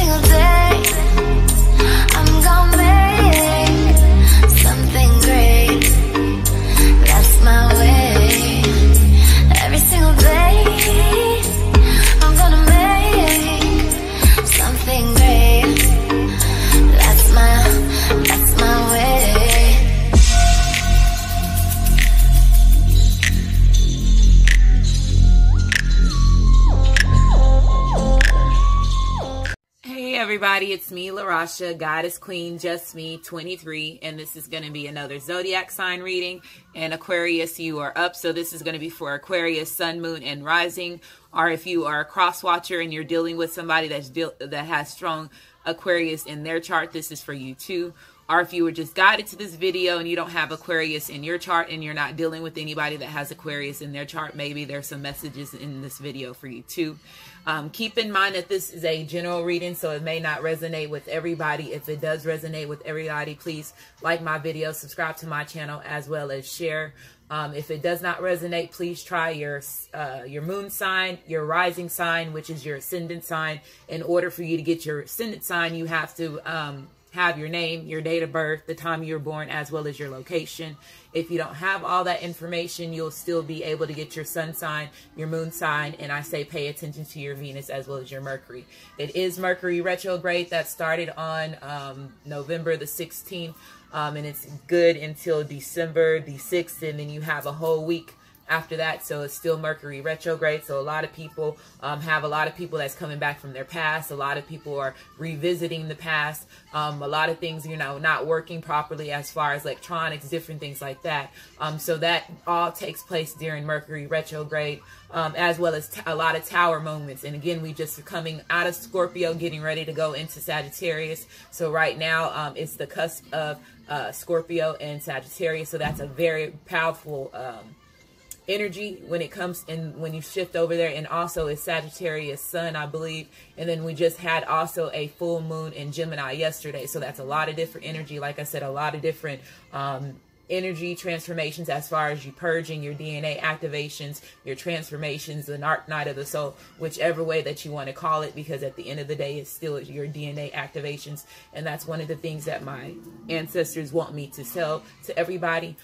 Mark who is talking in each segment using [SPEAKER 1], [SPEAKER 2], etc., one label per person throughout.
[SPEAKER 1] single day, I'm gonna make something great. That's my way. Every single day, I'm gonna make something great. That's my way.
[SPEAKER 2] Hey everybody, it's me, LaRasha, Goddess Queen, Just Me, 23, and this is going to be another zodiac sign reading. And Aquarius, you are up, so this is going to be for Aquarius, Sun, Moon, and Rising. Or if you are a cross watcher and you're dealing with somebody that has strong Aquarius in their chart, this is for you too. Or if you were just guided to this video and you don't have Aquarius in your chart and you're not dealing with anybody that has Aquarius in their chart, maybe there's some messages in this video for you too. Keep in mind that this is a general reading, so it may not resonate with everybody. If it does resonate with everybody, please like my video, subscribe to my channel, as well as share. If it does not resonate, please try your moon sign, your rising sign, which is your ascendant sign. In order for you to get your ascendant sign, you have to have your name, your date of birth, the time you were born, as well as your location. If you don't have all that information, you'll still be able to get your sun sign, your moon sign, and I say pay attention to your Venus as well as your Mercury. It is Mercury retrograde that started on November the 16th, and it's good until December the 6th, and then you have a whole week after that, so it's still Mercury retrograde. So a lot of people have a lot of people that's coming back from their past. A lot of people are revisiting the past. A lot of things, you know, not working properly as far as electronics, different things like that. So that all takes place during Mercury retrograde, as well as a lot of tower moments. And again, we just are coming out of Scorpio, getting ready to go into Sagittarius. So right now, it's the cusp of Scorpio and Sagittarius. So that's a very powerful energy when it comes in, when you shift over there. And also it's Sagittarius sun, I believe. And then we just had also a full moon in Gemini yesterday, so that's a lot of different energy. Like I said, a lot of different energy transformations as far as you purging your DNA activations, your transformations, the dark night of the soul, whichever way that you want to call it, because at the end of the day, it's still your DNA activations. And that's one of the things that my ancestors want me to tell to everybody.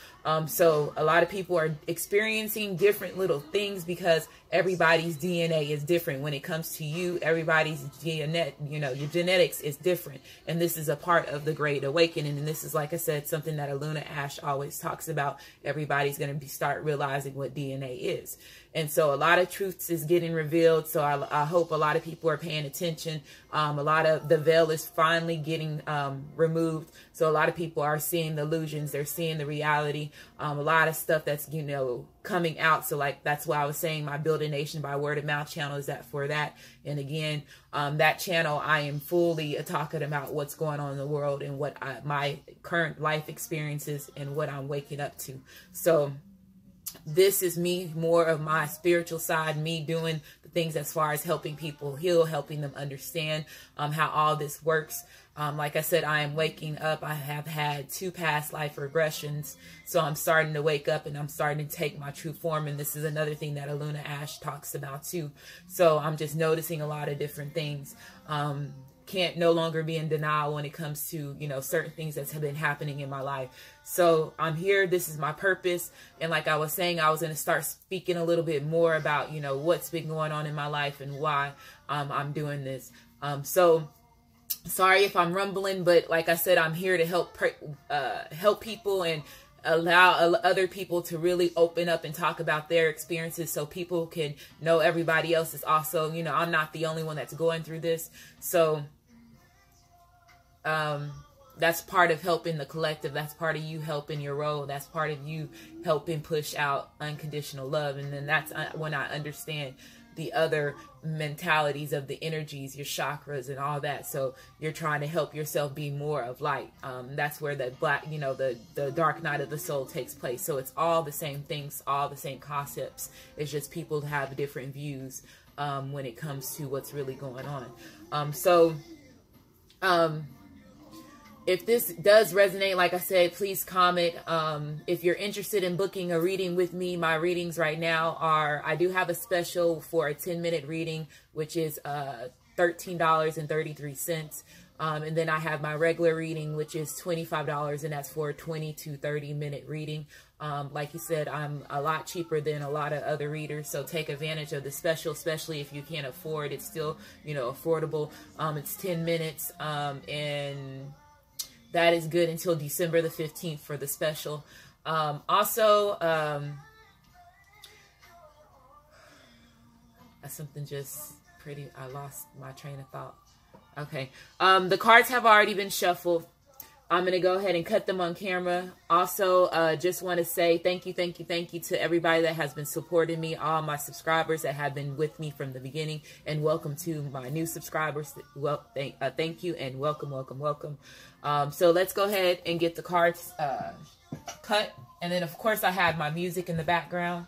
[SPEAKER 2] So a lot of people are experiencing different little things because everybody's DNA is different. When it comes to you, everybody's DNA, you know, your genetics is different. And this is a part of the Great Awakening. And this is, like I said, something that Aluna Ash always talks about. Everybody's going to start realizing what DNA is. And so a lot of truths is getting revealed. So I hope a lot of people are paying attention. A lot of the veil is finally getting removed. So a lot of people are seeing the illusions. They're seeing the reality. A lot of stuff that's, you know, coming out. So that's why I was saying my Build a Nation by Word of Mouth channel is that for that. And again, that channel, I am fully talking about what's going on in the world and what my current life experiences and what I'm waking up to. So this is me, more of my spiritual side, me doing the things as far as helping people heal, helping them understand how all this works. Like I said, I am waking up. I have had 2 past life regressions, so I'm starting to wake up and I'm starting to take my true form. And this is another thing that Aluna Ash talks about too. So I'm just noticing a lot of different things. Can't no longer be in denial when it comes to, you know, certain things that have been happening in my life. So I'm here. This is my purpose. And like I was saying, I was going to start speaking a little bit more about, you know, what's been going on in my life and why I'm doing this. So sorry if I'm rumbling, but like I said, I'm here to help people and allow other people to really open up and talk about their experiences, so people can know everybody else is also, you know, I'm not the only one that's going through this. So that's part of helping the collective. That's part of you helping your role. That's part of you helping push out unconditional love. And then that's when I understand the other mentalities of the energies, your chakras and all that. So you're trying to help yourself be more of light. That's where the black, you know, the dark night of the soul takes place. So it's all the same things, all the same concepts. It's just people have different views when it comes to what's really going on. If this does resonate, like I said, please comment. If you're interested in booking a reading with me, my readings right now are, I do have a special for a 10-minute reading, which is $13.33. And then I have my regular reading, which is $25, and that's for a 20 to 30 minute reading. Like you said, I'm a lot cheaper than a lot of other readers, so take advantage of the special, especially if you can't afford. It's still, you know, affordable. It's 10 minutes, and that is good until December the 15th for the special. Also, something just pretty, I lost my train of thought. Okay. The cards have already been shuffled. I'm going to go ahead and cut them on camera. Also, just want to say thank you to everybody that has been supporting me, all my subscribers that have been with me from the beginning, and welcome to my new subscribers. Well, thank you and welcome. So let's go ahead and get the cards cut. And then, of course, I have my music in the background.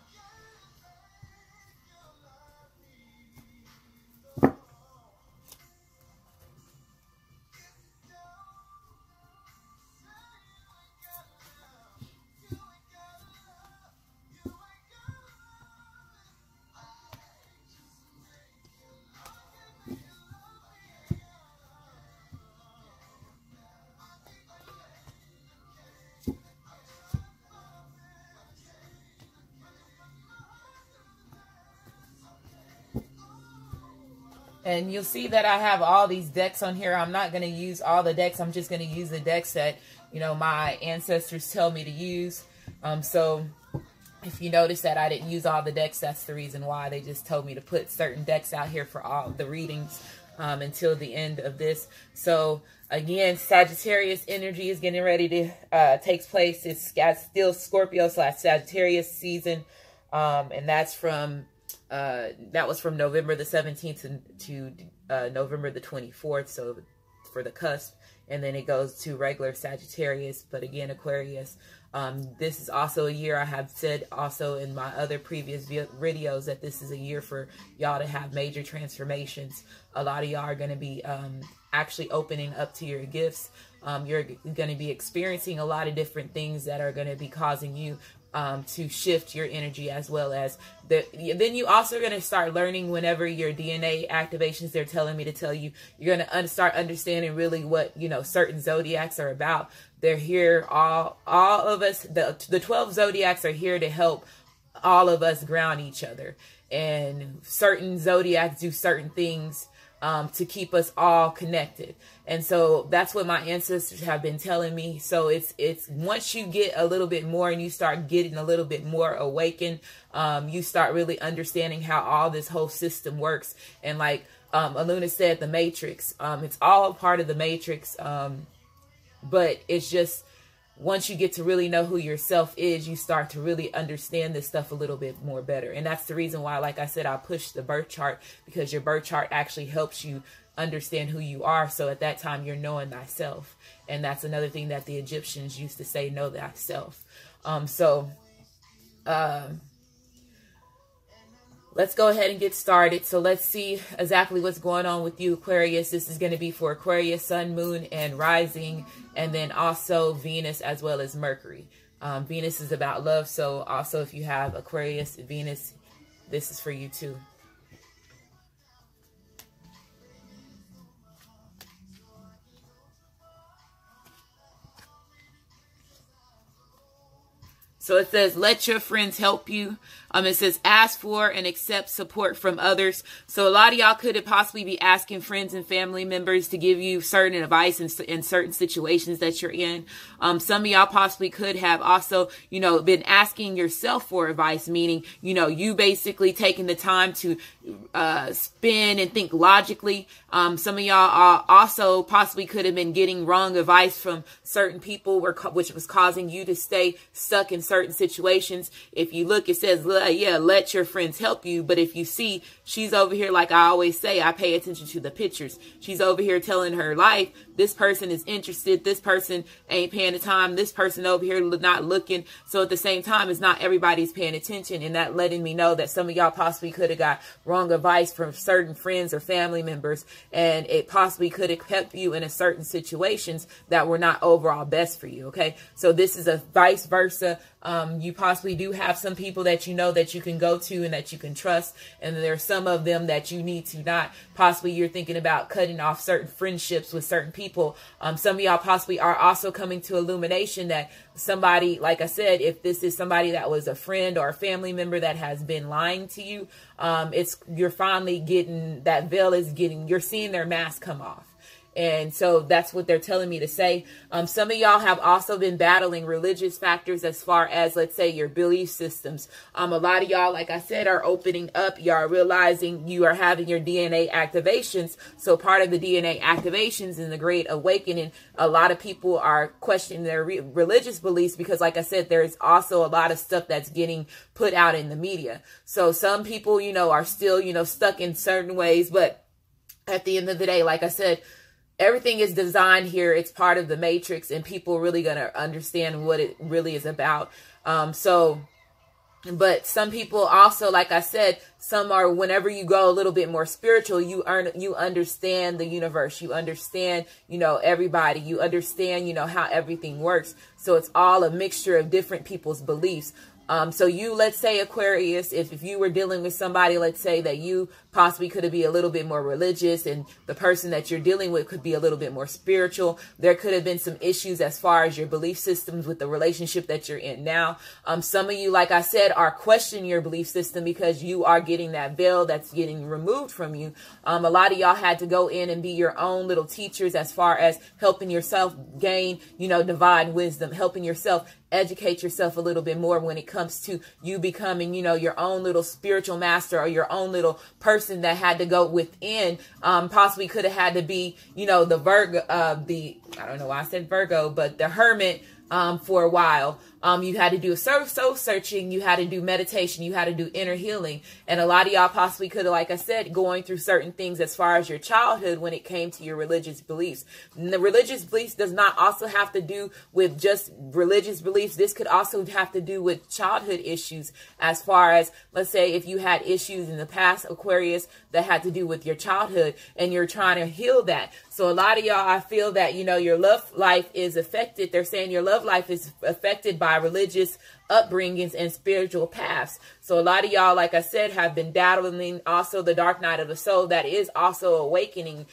[SPEAKER 2] And you'll see that I have all these decks on here. I'm not going to use all the decks. I'm just going to use the decks that, you know, my ancestors tell me to use. So if you notice that I didn't use all the decks, that's the reason why. They just told me to put certain decks out here for all the readings until the end of this. So again, Sagittarius energy is getting ready to take place. It's still Scorpio/Sagittarius season. And that's from... that was from November the 17th to November the 24th, so for the cusp, and then it goes to regular Sagittarius, but again, Aquarius. This is also a year, I have said also in my other previous videos, that this is a year for y'all to have major transformations. A lot of y'all are going to be actually opening up to your gifts. You're going to be experiencing a lot of different things that are going to be causing you to shift your energy, as well as then you also are going to start learning whenever your DNA activations, they're telling me to tell you, you're going to start understanding really what, you know, certain zodiacs are about. They're here, all of us, the 12 zodiacs are here to help all of us ground each other, and certain zodiacs do certain things to keep us all connected. And so that's what my ancestors have been telling me. So it's once you get a little bit more and you start getting a little bit more awakened, you start really understanding how all this whole system works. And like Aluna said, the Matrix, it's all part of the Matrix. But it's just, once you get to really know who yourself is, you start to really understand this stuff a little bit more better. And that's the reason why, like I said, I push the birth chart, because your birth chart actually helps you understand who you are. So at that time, you're knowing thyself. And that's another thing that the Egyptians used to say, know thyself. Let's go ahead and get started. So let's see exactly what's going on with you, Aquarius. This is going to be for Aquarius, Sun, Moon, and Rising, and then also Venus as well as Mercury. Venus is about love. So also if you have Aquarius, Venus, this is for you too. So it says, let your friends help you. It says, ask for and accept support from others. So a lot of y'all could possibly be asking friends and family members to give you certain advice in certain situations that you're in. Some of y'all possibly could have also, you know, been asking yourself for advice, meaning, you know, you basically taking the time to spin and think logically. Some of y'all also possibly could have been getting wrong advice from certain people, which was causing you to stay stuck in certain situations. If you look, it says, yeah, let your friends help you. But if you see, she's over here, like I always say, I pay attention to the pictures. She's over here telling her life. This person is interested. This person ain't paying the time. This person over here not looking. So at the same time, it's not everybody's paying attention. And that letting me know that some of y'all possibly could have got wrong advice from certain friends or family members. And it possibly could have kept you in a certain situations that were not overall best for you. Okay. So this is a vice versa You possibly do have some people that you know that you can go to and that you can trust. And there's some of them that you need to not. Possibly you're thinking about cutting off certain friendships with certain people. Some of y'all possibly are also coming to illumination that somebody, like I said, if this is somebody that was a friend or a family member that has been lying to you, you're finally getting, that veil is getting, you're seeing their mask come off. And so that's what they're telling me to say. Some of y'all have also been battling religious factors as far as, let's say, your belief systems. A lot of y'all, like I said, are opening up. Y'all are realizing you are having your DNA activations. So part of the DNA activations in the Great Awakening, a lot of people are questioning their religious beliefs because, like I said, there's also a lot of stuff that's getting put out in the media. So some people, you know, are still, you know, stuck in certain ways. But at the end of the day, like I said, everything is designed here. It's part of the matrix, and people really going to understand what it really is about. But some people also, like I said, some are, whenever you go a little bit more spiritual, you understand the universe. You understand, you know, everybody. You understand, you know, how everything works. So it's all a mixture of different people's beliefs. So you, let's say, Aquarius, if you were dealing with somebody, let's say that you possibly could be a little bit more religious and the person that you're dealing with could be a little bit more spiritual. There could have been some issues as far as your belief systems with the relationship that you're in now. Some of you, like I said, are questioning your belief system because you are getting that veil that's getting removed from you. A lot of y'all had to go in and be your own little teachers as far as helping yourself gain, you know, divine wisdom, helping yourself educate yourself a little bit more when it comes to you becoming, you know, your own little spiritual master or your own little person that had to go within. Possibly could have had to be, you know, the Virgo, I don't know why I said Virgo, but the hermit for a while. You had to do soul searching, you had to do meditation, you had to do inner healing. And a lot of y'all possibly could have, like I said, going through certain things as far as your childhood when it came to your religious beliefs. And the religious beliefs does not also have to do with just religious beliefs. This could also have to do with childhood issues as far as, let's say, if you had issues in the past, Aquarius, that had to do with your childhood and you're trying to heal that. So a lot of y'all, I feel that, you know, your love life is affected. They're saying your love life is affected by religious upbringings and spiritual paths. So a lot of y'all, like I said, have been battling also the dark night of the soul. That is also awakening,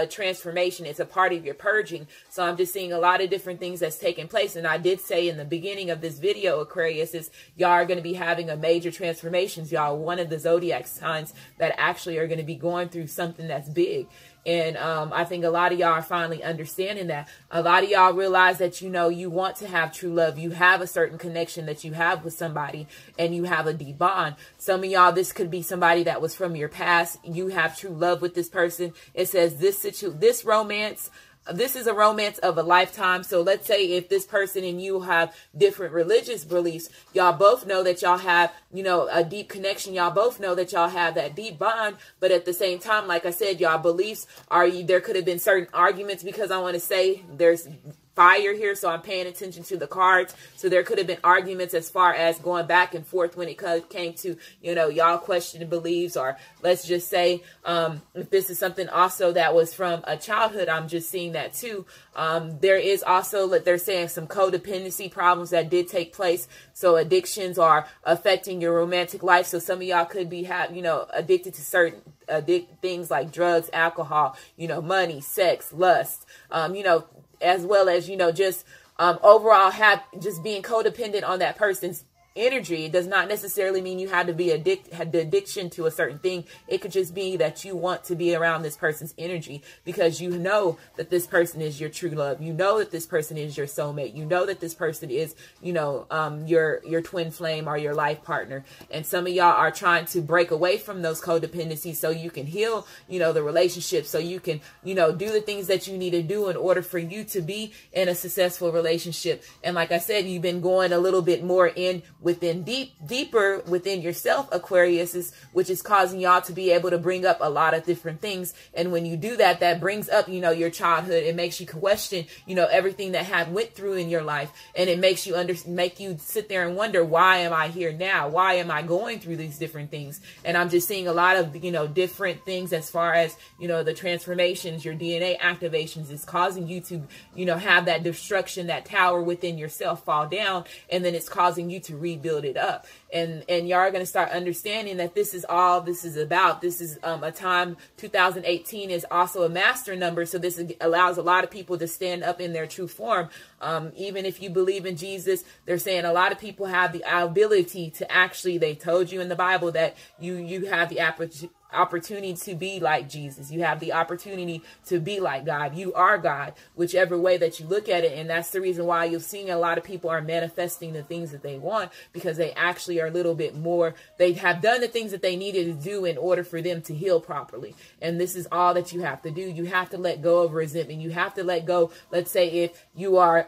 [SPEAKER 2] transformation. It's a part of your purging. So I'm just seeing a lot of different things that's taking place. And I did say in the beginning of this video, Aquarius, is y'all are going to be having a major transformations. Y'all, one of the zodiac signs that actually are going to be going through something that's big. And I think a lot of y'all are finally understanding that. A lot of y'all realize that, you know, you want to have true love. You have a certain connection that you have with somebody and you have a deep bond. Some of y'all, this could be somebody that was from your past. You have true love with this person. It says this romance, this is a romance of a lifetime. So let's say if this person and you have different religious beliefs, y'all both know that y'all have, you know, a deep connection. Y'all both know that y'all have that deep bond. But at the same time, like I said, y'all beliefs are, there could have been certain arguments, because I want to say there's fire here, so I'm paying attention to the cards. So there could have been arguments as far as going back and forth when it came to, you know, y'all questioning beliefs, or let's just say if this is something also that was from a childhood, I'm just seeing that too. There is also, they're saying, some codependency problems that did take place. So addictions are affecting your romantic life. So some of y'all could be addicted to certain things like drugs, alcohol, you know, money, sex, lust, as well as, just overall just being codependent on that person's energy. It does not necessarily mean you have to be had the addiction to a certain thing. It could just be that you want to be around this person's energy because you know that this person is your true love. You know that this person is your soulmate. You know that this person is, your twin flame or your life partner. And some of y'all are trying to break away from those codependencies so you can heal, the relationship, so you can, do the things that you need to do in order for you to be in a successful relationship. And like I said, you've been going a little bit more in deeper within yourself, Aquarius, which is causing y'all to be able to bring up a lot of different things. And when you do that, that brings up, your childhood. It makes you question, everything that had went through in your life. And it makes you make you sit there and wonder, why am I here now? Why am I going through these different things? And I'm just seeing a lot of, different things as far as, the transformations, your DNA activations is causing you to, have that destruction, that tower within yourself fall down. And then it's causing you to rebuild it up. And y'all are going to start understanding that this is all this is about. This is a time, 2018 is also a master number. So this allows a lot of people to stand up in their true form. Even if you believe in Jesus, they're saying a lot of people have the ability to actually, they told you in the Bible that you have the opportunity to be like Jesus. You have the opportunity to be like God. You are God, whichever way that you look at it. And that's the reason why you're seeing a lot of people are manifesting the things that they want, because they actually are a little bit more, they have done the things that they needed to do in order for them to heal properly. And this is all that you have to do. You have to let go of resentment. You have to let go. Let's say if you are,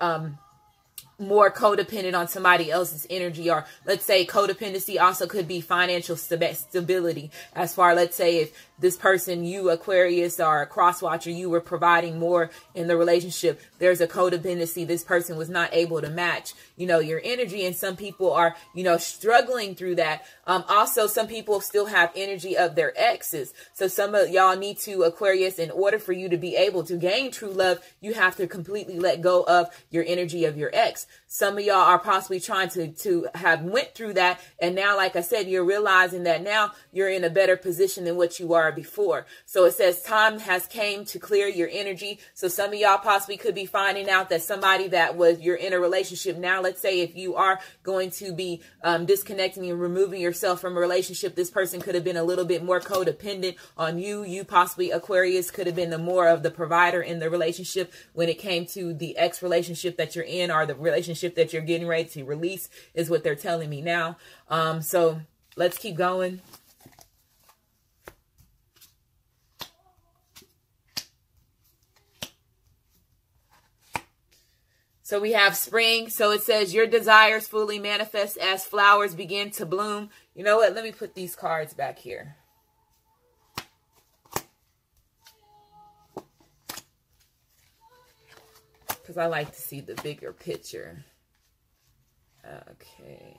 [SPEAKER 2] more codependent on somebody else's energy, or let's say codependency also could be financial stability. As far, let's say if this person, you Aquarius or a cross watcher, you were providing more in the relationship, there's a codependency. This person was not able to match, your energy. And some people are, struggling through that. Also, some people still have energy of their exes. So some of y'all need to, Aquarius, in order for you to be able to gain true love, you have to completely let go of your energy of your ex. Some of y'all are possibly trying to have went through that. And now, like I said, you're realizing that now you're in a better position than what you were before. So it says time has came to clear your energy. So some of y'all possibly could be finding out that somebody that was, you're in a relationship now. Let's say if you are going to be disconnecting and removing yourself from a relationship, this person could have been a little bit more codependent on you. You possibly, Aquarius, could have been the more of the provider in the relationship when it came to the ex relationship that you're in, or the relationship that you're getting ready to release, is what they're telling me now. So let's keep going. So we have spring. So it says your desires fully manifest as flowers begin to bloom. You know what? Let me put these cards back here. Because I like to see the bigger picture. Okay.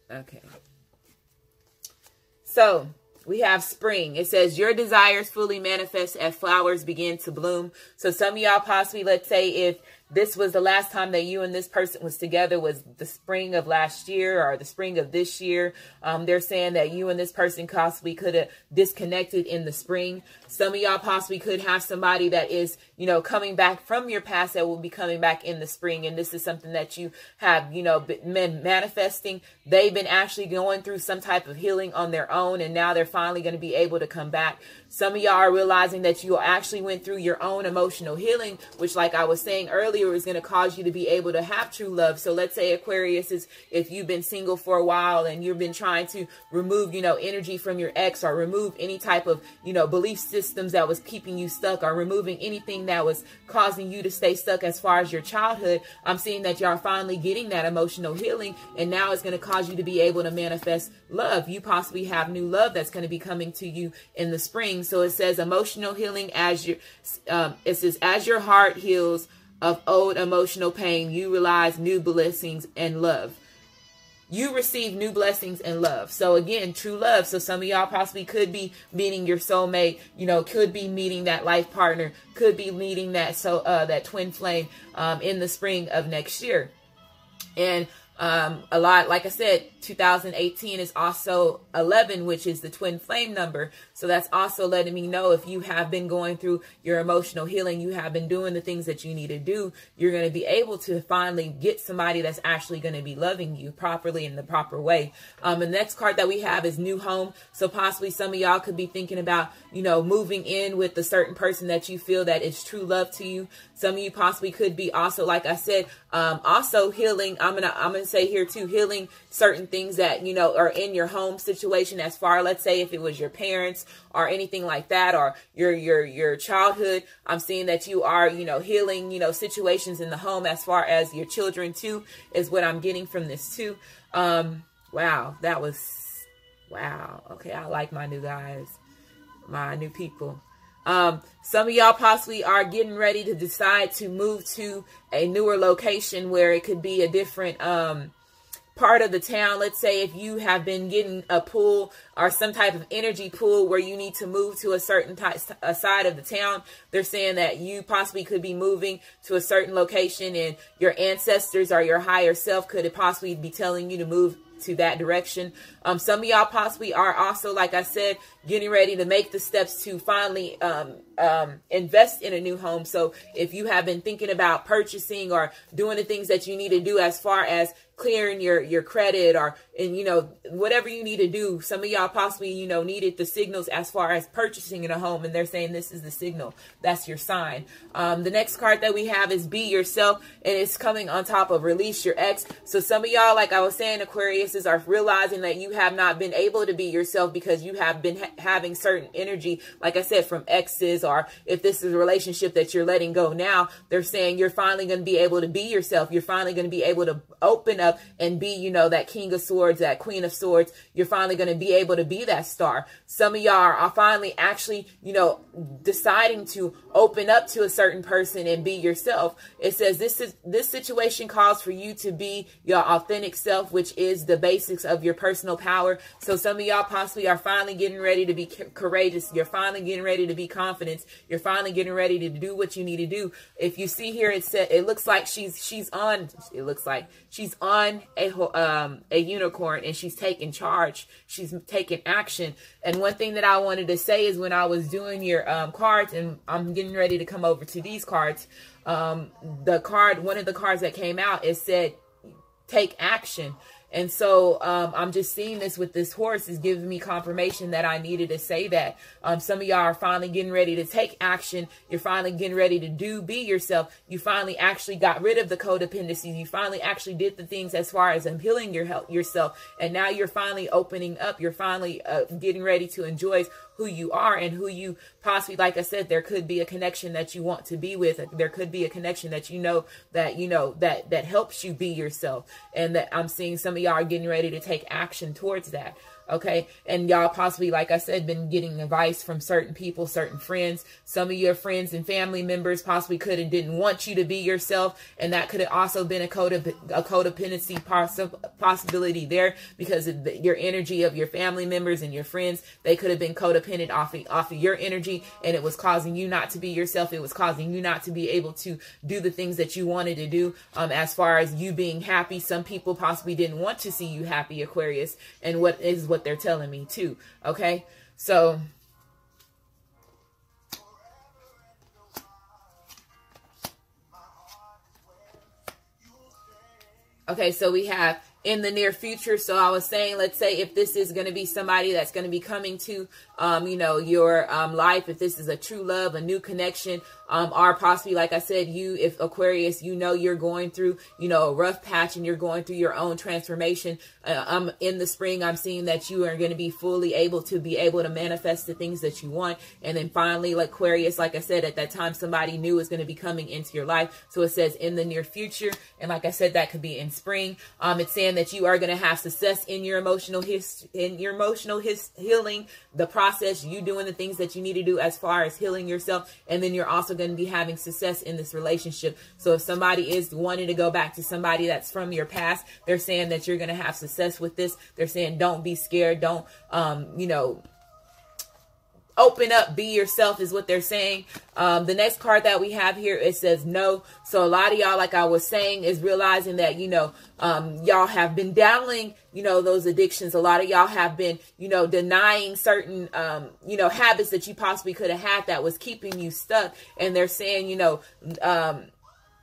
[SPEAKER 2] Okay. So we have spring. It says your desires fully manifest as flowers begin to bloom. So some of y'all possibly, let's say if this was the last time that you and this person was together, was the spring of last year or the spring of this year. They're saying that you and this person possibly could have disconnected in the spring. Some of y'all possibly could have somebody that is, coming back from your past that will be coming back in the spring. And this is something that you have, been manifesting. They've been actually going through some type of healing on their own. And now they're finally going to be able to come back. Some of y'all are realizing that you actually went through your own emotional healing, which, like I was saying earlier, is going to cause you to be able to have true love. So let's say, Aquarius, is if you've been single for a while and you've been trying to remove, energy from your ex, or remove any type of, belief systems that was keeping you stuck, or removing anything that was causing you to stay stuck as far as your childhood. I'm seeing that y'all are finally getting that emotional healing, and now it's going to cause you to be able to manifest love. You possibly have new love that's going to be coming to you in the spring. So it says emotional healing as your, it says as your heart heals of old emotional pain, you realize new blessings and love. You receive new blessings and love. So again, true love. So some of y'all possibly could be meeting your soulmate, could be meeting that life partner, could be meeting that that twin flame in the spring of next year. And a lot, like I said, 2018 is also 11, which is the twin flame number. So that's also letting me know if you have been going through your emotional healing, you have been doing the things that you need to do, you're going to be able to finally get somebody that's actually going to be loving you properly in the proper way. The next card that we have is new home. So possibly some of y'all could be thinking about, moving in with a certain person that you feel that is true love to you. Some of you possibly could be also, like I said, also healing. I'm gonna say here too, healing certain things that, you know, are in your home situation, as far, let's say if it was your parents or anything like that, or your childhood. I'm seeing that you are, you know, healing, you know, situations in the home as far as your children too, is what I'm getting from this too. Wow, that was, wow. Okay, I like my new guys, my new people. Some of y'all possibly are getting ready to decide to move to a newer location where it could be a different part of the town. Let's say if you have been getting a pull or some type of energy pull where you need to move to a certain side of the town, they're saying that you possibly could be moving to a certain location, and your ancestors or your higher self could possibly be telling you to move to that direction. Some of y'all possibly are also, like I said, getting ready to make the steps to finally invest in a new home. So if you have been thinking about purchasing or doing the things that you need to do as far as clearing your credit, or, and you know, whatever you need to do, some of y'all possibly, you know, needed the signals as far as purchasing in a home, and they're saying this is the signal. That's your sign. The next card that we have is be yourself, and it's coming on top of release your ex. So some of y'all, like I was saying, Aquariuses, are realizing that you have not been able to be yourself because you have been having certain energy, like I said, from exes, or if this is a relationship that you're letting go now, they're saying you're finally going to be able to be yourself. You're finally going to be able to open up and be, you know, that King of Swords, that Queen of Swords. You're finally going to be able to be that star. Some of y'all are finally actually, you know, deciding to open up to a certain person and be yourself. It says this situation calls for you to be your authentic self, which is the basics of your personal power. So some of y'all possibly are finally getting ready to be courageous. You're finally getting ready to be confident. You're finally getting ready to do what you need to do. If you see here, it looks like she's on a unicorn, and she's taking charge. She's taking action. And one thing that I wanted to say is, when I was doing your cards, and I'm getting ready to come over to these cards, one of the cards that came out, it said take action. And so I'm just seeing this with this horse is giving me confirmation that I needed to say that. Some of y'all are finally getting ready to take action. You're finally getting ready to be yourself. You finally actually got rid of the codependency. You finally actually did the things as far as healing yourself. And now you're finally opening up. You're finally getting ready to enjoy who you are and who you possibly, like I said, there could be a connection that you want to be with. There could be a connection that that helps you be yourself. And that I'm seeing some of y'all are getting ready to take action towards that. Okay. And y'all possibly, like I said, been getting advice from certain people, certain friends. Some of your friends and family members possibly could have didn't want you to be yourself. And that could have also been a codependency possibility there, because of your energy of your family members and your friends. They could have been codependent off of your energy, and it was causing you not to be yourself. It was causing you not to be able to do the things that you wanted to do. As far as you being happy, some people possibly didn't want to see you happy, Aquarius. And what they're telling me too. Okay. So okay, so we have in the near future. So I was saying, let's say if this is going to be somebody that's going to be coming to, you know, your life, if this is a true love, a new connection, or possibly, like I said, if Aquarius, you know, you're going through, you know, a rough patch and you're going through your own transformation. In the spring, I'm seeing that you are going to be fully able to manifest the things that you want. And then finally, like Aquarius, like I said, at that time, somebody new is going to be coming into your life. So it says in the near future. And like I said, that could be in spring. It's saying that you are going to have success in your emotional healing, the process, you doing the things that you need to do as far as healing yourself. And then you're also going to be having success in this relationship. So if somebody is wanting to go back to somebody that's from your past, they're saying that you're going to have success with this. They're saying don't be scared. Don't, you know, open up, be yourself is what they're saying. The next card that we have here, it says no. So a lot of y'all, like I was saying, is realizing that, you know, y'all have been dabbling, you know, those addictions. A lot of y'all have been, you know, denying certain, you know, habits that you possibly could have had that was keeping you stuck. And they're saying, you know,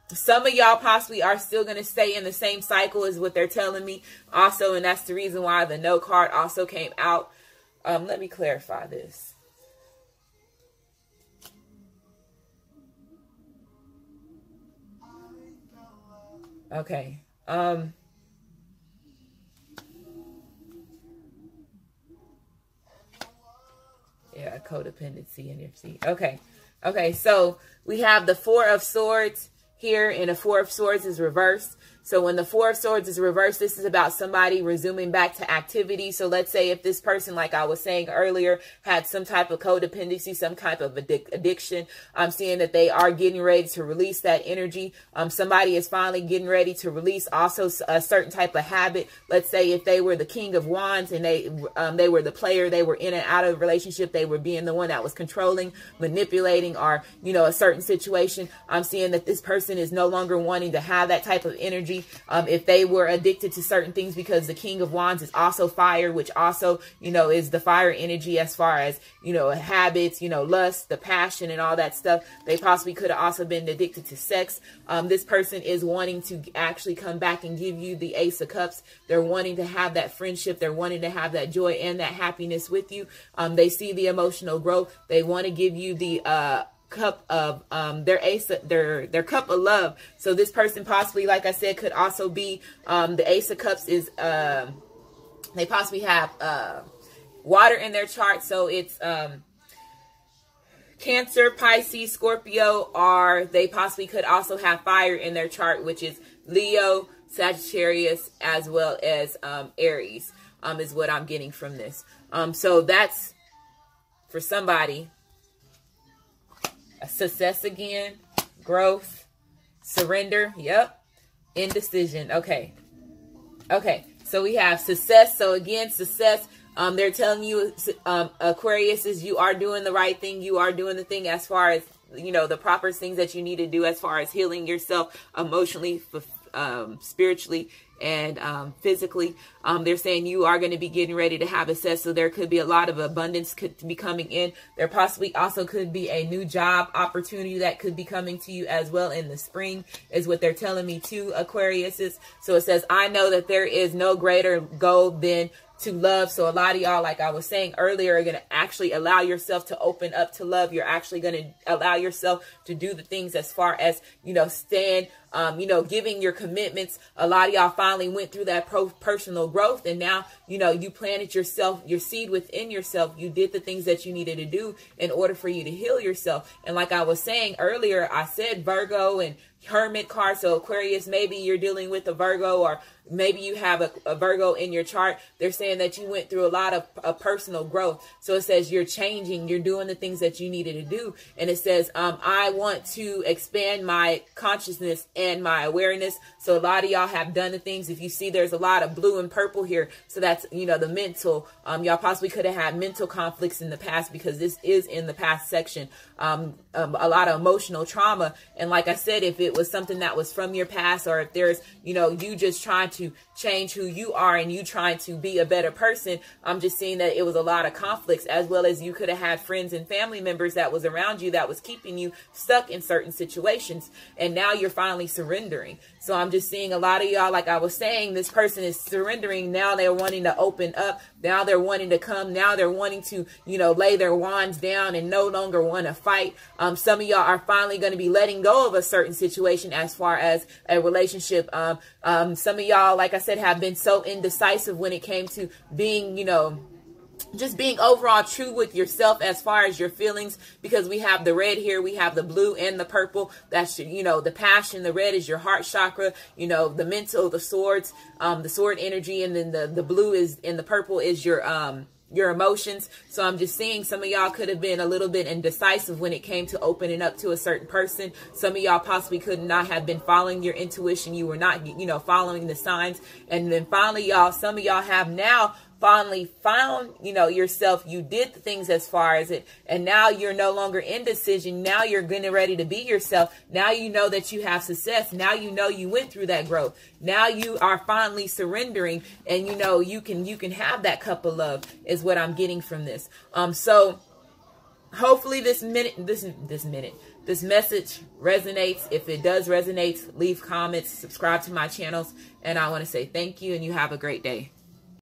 [SPEAKER 2] some of y'all possibly are still going to stay in the same cycle is what they're telling me also. And that's the reason why the no card also came out. Let me clarify this. Okay. codependency in your seat. Okay. Okay, so we have the Four of Swords here, and the Four of Swords is reversed. So when the Four of Swords is reversed, this is about somebody resuming back to activity. So let's say if this person, like I was saying earlier, had some type of codependency, some type of addiction, I'm seeing that they are getting ready to release that energy. Somebody is finally getting ready to release also a certain type of habit. Let's say if they were the King of Wands and they were the player, they were in and out of a relationship, they were being the one that was controlling, manipulating, or, you know, a certain situation. I'm seeing that this person is no longer wanting to have that type of energy. If they were addicted to certain things, because the King of Wands is also fire, which also, you know, is the fire energy as far as, you know, habits, you know, lust, the passion and all that stuff. They possibly could have also been addicted to sex. This person is wanting to actually come back and give you the Ace of Cups. They're wanting to have that friendship. They're wanting to have that joy and that happiness with you. They see the emotional growth. They want to give you the cup of their cup of love. So this person possibly, like I said, could also be the Ace of Cups is they possibly have water in their chart. So it's Cancer, Pisces, Scorpio, or they possibly could also have fire in their chart, which is Leo, Sagittarius, as well as Aries, is what I'm getting from this. So that's for somebody. A success again, growth, surrender, yep, indecision. Okay. Okay, so we have success. So again, success. They're telling you, Aquarius, is you are doing the right thing. You are doing the thing as far as, you know, the proper things that you need to do as far as healing yourself emotionally, spiritually, and physically. They're saying you are going to be getting ready to have success. So there could be a lot of abundance could be coming in. There possibly also could be a new job opportunity that could be coming to you as well in the spring, is what they're telling me too, Aquariuses. So it says, I know that there is no greater goal than to love. So a lot of y'all, like I was saying earlier, are going to actually allow yourself to open up to love. You're actually going to allow yourself to do the things as far as, you know, stand, you know, giving your commitments. A lot of y'all finally went through that personal growth, and now, you know, you planted yourself, your seed within yourself. You did the things that you needed to do in order for you to heal yourself. And like I was saying earlier, I said Virgo and Hermit card. So Aquarius, maybe you're dealing with a Virgo, or maybe you have a Virgo in your chart. They're saying that you went through a lot of personal growth. So it says you're changing, you're doing the things that you needed to do. And it says, I want to expand my consciousness and my awareness. So a lot of y'all have done the things. If you see, there's a lot of blue and purple here. So that's, you know, the mental, y'all possibly could have had mental conflicts in the past, because this is in the past section. A lot of emotional trauma. And like I said, if it was something that was from your past, or if there's, you know, you just trying to change who you are and you trying to be a better person, I'm just seeing that it was a lot of conflicts, as well as you could have had friends and family members that was around you that was keeping you stuck in certain situations. And now you're finally surrendering. So I'm just seeing a lot of y'all, like I was saying, this person is surrendering. Now they're wanting to open up. Now they're wanting to come. Now they're wanting to, you know, lay their wands down and no longer want to fight. Some of y'all are finally going to be letting go of a certain situation as far as a relationship. Some of y'all, like I said, have been so indecisive when it came to being, you know, just being overall true with yourself as far as your feelings, because we have the red here, we have the blue and the purple. That's, you know, the passion. The red is your heart chakra, you know, the mental, the swords, the sword energy, and then the blue is, and the purple is your emotions. So I'm just seeing some of y'all could have been a little bit indecisive when it came to opening up to a certain person. Some of y'all possibly could not have been following your intuition. You were not, you know, following the signs. And then finally, y'all, some of y'all have now finally found, you know, yourself. You did the things as far as it, and now you're no longer indecision. Now you're getting ready to be yourself. Now you know that you have success. Now you know you went through that growth. Now you are finally surrendering, and you know you can have that cup of love, is what I'm getting from this. So hopefully this message resonates. If it does resonate, leave comments, subscribe to my channels, and I want to say thank you, and you have a great day.